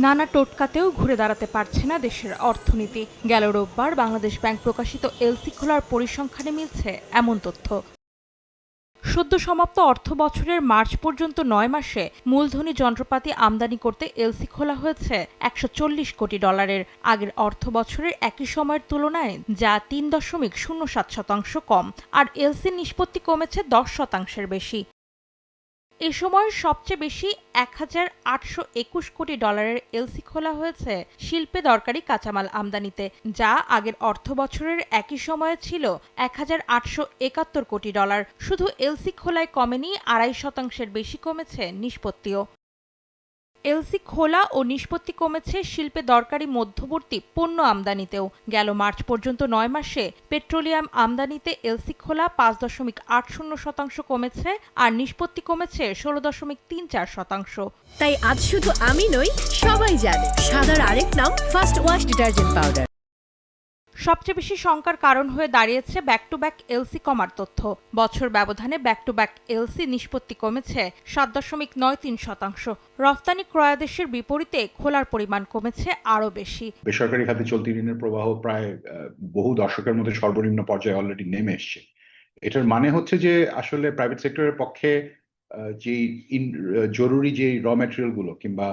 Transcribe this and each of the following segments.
নানা টোটকাতেও ঘুরে দাঁড়াতে পারছে না দেশের অর্থনীতি। গেল রোববার বাংলাদেশ ব্যাংক প্রকাশিত এলসি খোলার পরিসংখ্যানে মিলছে এমন তথ্য। সদ্য সমাপ্ত অর্থবছরের মার্চ পর্যন্ত ৯ মাসে মূলধনী যন্ত্রপাতি আমদানি করতে এলসি খোলা হয়েছে $১৪০ কোটি। আগের অর্থবছরের একই সময়ের তুলনায় যা ৩.০৭% কম, আর এলসি নিষ্পত্তি কমেছে ১০%-এর বেশি। এ সময় সবচেয়ে বেশি $১,৮২১ কোটি এলসি খোলা হয়েছে শিল্পে দরকারি কাঁচামাল আমদানিতে, যা আগের অর্থবছরের একই সময়ে ছিল $১,৮৭১ কোটি। শুধু এলসি খোলায় কমেনি, ২.৫%-এর বেশি কমেছে নিষ্পত্তিও। এলসি খোলা ও নিষ্পত্তি কমেছে শিল্পে দরকারি মধ্যবর্তী পণ্য আমদানিতেও। গেল মার্চ পর্যন্ত ৯ মাসে পেট্রোলিয়াম আমদানিতে এলসি খোলা ৫.৮০% কমেছে, আর নিষ্পত্তি কমেছে ১৬.৩৪%। তাই আজ শুধু আমি নই, সবাই জানে সাদার আরেক নাম ফার্স্ট ওয়াশ ডিটারজেন্ট পাউডার। সবচেয়ে বেশি শঙ্কার কারণ হয়ে দাঁড়িয়েছে ব্যাক টু ব্যাক এলসি কমার তথ্য। বছর ব্যবধানে ব্যাক টু ব্যাক এলসি নিষ্পত্তি কমেছে ৭.৯৩%। রফতানি ক্রয়াদেশের বিপরীতে খোলার পরিমাণ কমেছে আরও বেশি। বেসরকারি খাতে চলতি ঋণের প্রবাহ প্রায় বহু দশকের মধ্যে সর্বনিম্ন পর্যায়ে অলরেডি নেমে এসছে। এটার মানে হচ্ছে যে আসলে প্রাইভেট সেক্টরের পক্ষে যে জরুরি যে র ম্যাটেরিয়াল গুলো কিংবা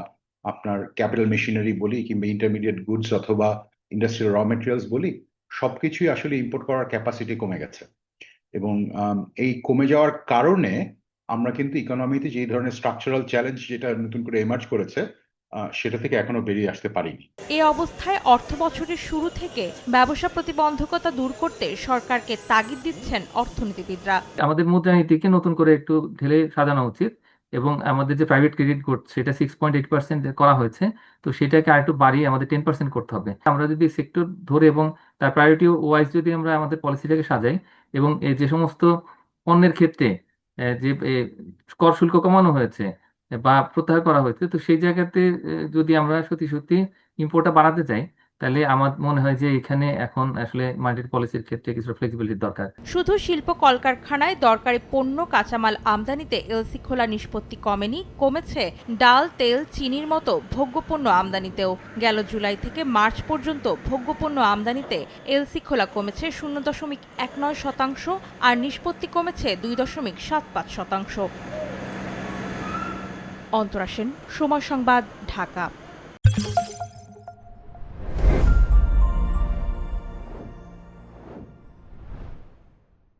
আপনার ক্যাপিটাল মেশিনারি বলি কিংবা ইন্টারমিডিয়েট গুডস অথবা ইন্ডাস্ট্রিয়াল র ম্যাটেরিয়ালস বলি, সবকিছুই আসলে ইম্পোর্ট করার ক্যাপাসিটি কমে গেছে। এবং এই কমে যাওয়ার কারণে আমরা কিন্তু ইকোনমিতে যে ধরনের স্ট্রাকচারাল চ্যালেঞ্জ যেটা নতুন করে এমার্জ করেছে, সেটা থেকে এখনো বেরিয়ে আসতে পারিনি। এই অবস্থায় অর্থবছরের শুরু থেকে ব্যবসা প্রতিবন্ধকতা দূর করতে সরকারকে তাগিদ দিচ্ছেন অর্থনীতিবিদরা। আমাদের মুদ্রানীতিকে নতুন করে একটু ঢেলে সাজানো উচিত, এবং আমাদের যে প্রাইভেট ক্রেডিট কোড সেটা 6.8% করা হয়েছে, তো সেটাকে আরেকটু বাড়িয়ে আমাদের 10% করতে হবে। আমরা যদি সেক্টর ধরে এবং তার প্রায়োরিটি ওয়াইজ যদি আমরা আমাদের পলিসিটাকে সাজাই, এবং এই যে সমস্ত পণ্যের ক্ষেত্রে যে কর শুল্ক কমানো হয়েছে বা প্রত্যাহার করা হয়েছে, তো সেই জায়গাতে যদি আমরা সত্যি সত্যি ইম্পোর্টটা বাড়াতে চাই, তাহলে আমার মনে হয় যে এখানে এখন আসলে মার্কেট পলিসির ক্ষেত্রে কিছু ফ্লেক্সিবিলিটির দরকার। শুধু শিল্প কলকারখানায় দরকারি পণ্য কাঁচামাল আমদানিতে এলসি খোলা নিষ্পত্তি কমেনি, কমেছে ডাল, তেল, চিনির মতো ভোগ্যপণ্য আমদানিতেও। গেল জুলাই থেকে মার্চ পর্যন্ত ভোগ্যপণ্য আমদানিতে এলসি খোলা কমেছে 0.19%, আর নিষ্পত্তি কমেছে 2.75%। অন্তরা সেন, সময় সংবাদ, ঢাকা।